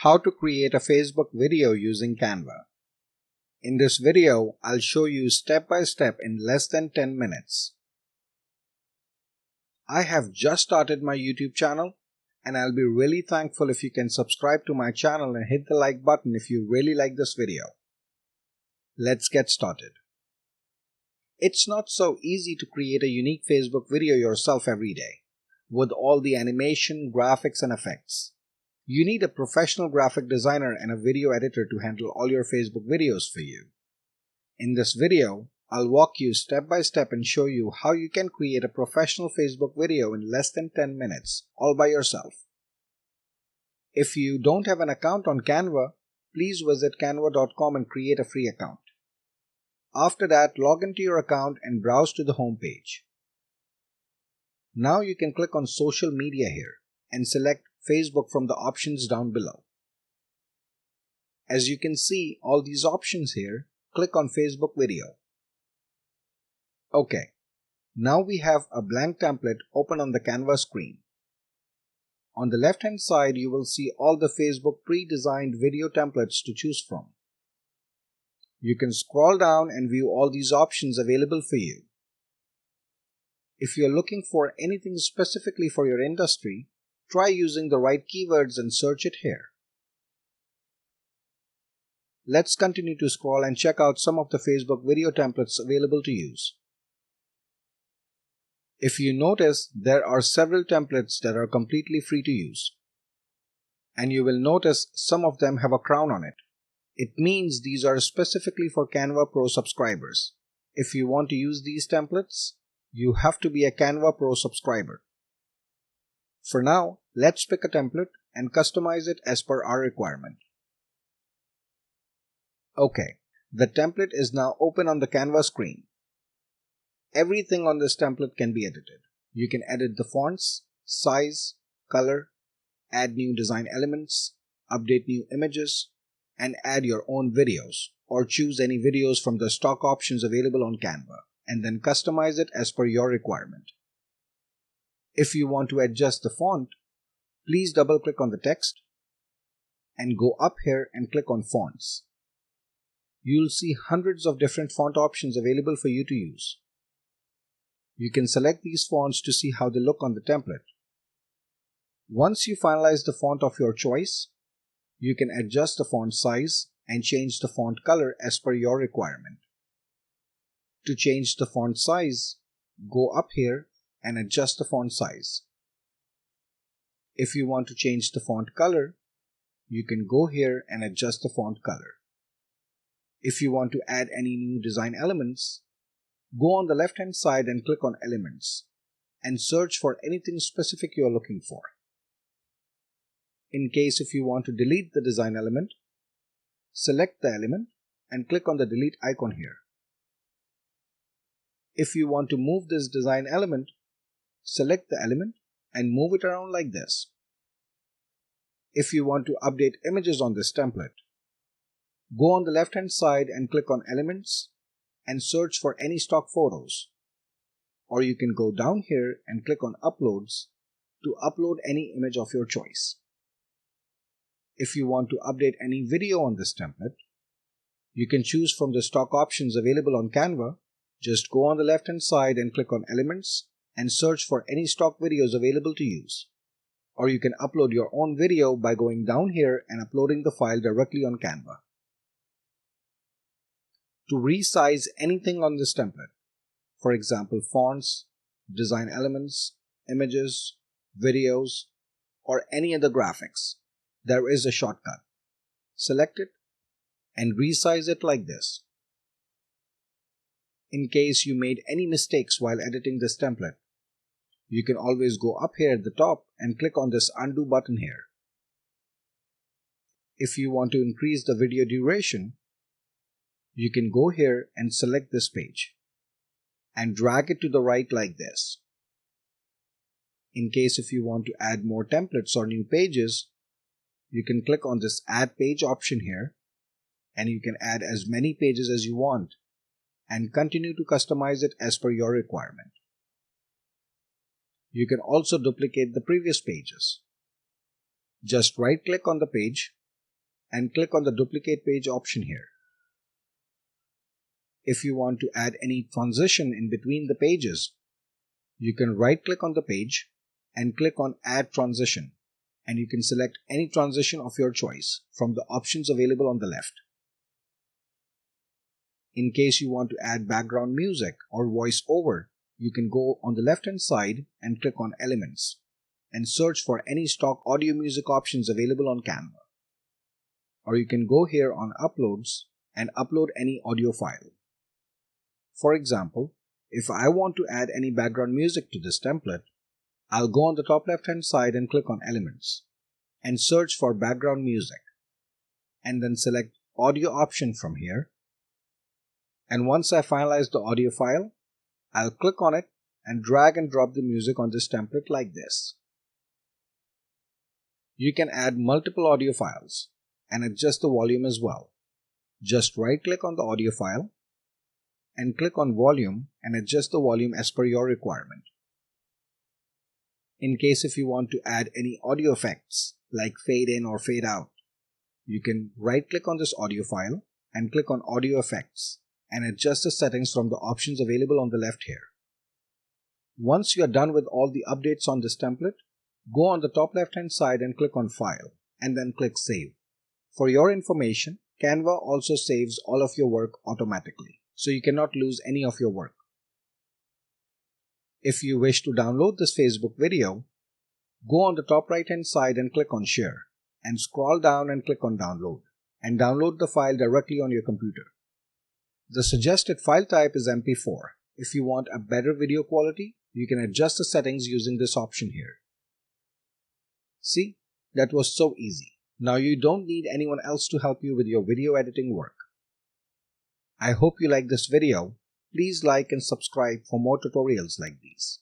How to create a Facebook video using Canva. In this video, I'll show you step by step in less than 10 minutes. I have just started my YouTube channel and I'll be really thankful if you can subscribe to my channel and hit the like button if you really like this video. Let's get started. It's not so easy to create a unique Facebook video yourself every day, with all the animation, graphics and effects. You need a professional graphic designer and a video editor to handle all your Facebook videos for you. In this video, I'll walk you step by step and show you how you can create a professional Facebook video in less than 10 minutes, all by yourself. If you don't have an account on Canva, please visit canva.com and create a free account. After that, log into your account and browse to the home page. Now you can click on Social Media here and select Facebook from the options down below. As you can see all these options here, click on Facebook Video. Okay, now we have a blank template open on the Canva screen. On the left hand side you will see all the Facebook pre-designed video templates to choose from. You can scroll down and view all these options available for you. If you are looking for anything specifically for your industry, try using the right keywords and search it here. Let's continue to scroll and check out some of the Facebook video templates available to use. If you notice, there are several templates that are completely free to use. And you will notice some of them have a crown on it. It means these are specifically for Canva Pro subscribers. If you want to use these templates, you have to be a Canva Pro subscriber. For now, let's pick a template and customize it as per our requirement. Okay, the template is now open on the Canva screen. Everything on this template can be edited. You can edit the fonts, size, color, add new design elements, update new images, and add your own videos, or choose any videos from the stock options available on Canva, and then customize it as per your requirement. If you want to adjust the font, please double click on the text and go up here and click on Fonts. You'll see hundreds of different font options available for you to use. You can select these fonts to see how they look on the template. Once you finalize the font of your choice, you can adjust the font size and change the font color as per your requirement. To change the font size, go up here and adjust the font size. If you want to change the font color, you can go here and adjust the font color. If you want to add any new design elements, go on the left hand side and click on Elements and search for anything specific you are looking for. In case if you want to delete the design element, select the element and click on the delete icon here. If you want to move this design element, select the element and move it around like this. If you want to update images on this template, go on the left hand side and click on Elements and search for any stock photos. Or you can go down here and click on Uploads to upload any image of your choice. If you want to update any video on this template, you can choose from the stock options available on Canva. Just go on the left hand side and click on Elements and search for any stock videos available to use. Or you can upload your own video by going down here and uploading the file directly on Canva. To resize anything on this template, for example fonts, design elements, images, videos, or any other graphics, there is a shortcut. Select it and resize it like this. In case you made any mistakes while editing this template, you can always go up here at the top and click on this undo button here. If you want to increase the video duration, you can go here and select this page and drag it to the right like this. In case if you want to add more templates or new pages, you can click on this add page option here and you can add as many pages as you want and continue to customize it as per your requirement. You can also duplicate the previous pages. Just right-click on the page and click on the duplicate page option here. If you want to add any transition in between the pages, you can right-click on the page and click on Add Transition, and you can select any transition of your choice from the options available on the left. In case you want to add background music or voice-over, you can go on the left-hand side and click on Elements and search for any stock audio music options available on Canva. Or you can go here on Uploads and upload any audio file. For example, if I want to add any background music to this template, I'll go on the top left-hand side and click on Elements and search for background music, and then select Audio option from here. And once I finalize the audio file, I'll click on it and drag and drop the music on this template like this. You can add multiple audio files and adjust the volume as well. Just right-click on the audio file and click on Volume and adjust the volume as per your requirement. In case if you want to add any audio effects like fade in or fade out, you can right-click on this audio file and click on Audio Effects and adjust the settings from the options available on the left here. Once you are done with all the updates on this template, go on the top left-hand side and click on File and then click Save. For your information, Canva also saves all of your work automatically, so you cannot lose any of your work. If you wish to download this Facebook video, go on the top right-hand side and click on Share, and scroll down and click on Download, and download the file directly on your computer. The suggested file type is MP4. If you want a better video quality, you can adjust the settings using this option here. See, that was so easy. Now you don't need anyone else to help you with your video editing work. I hope you like this video. Please like and subscribe for more tutorials like these.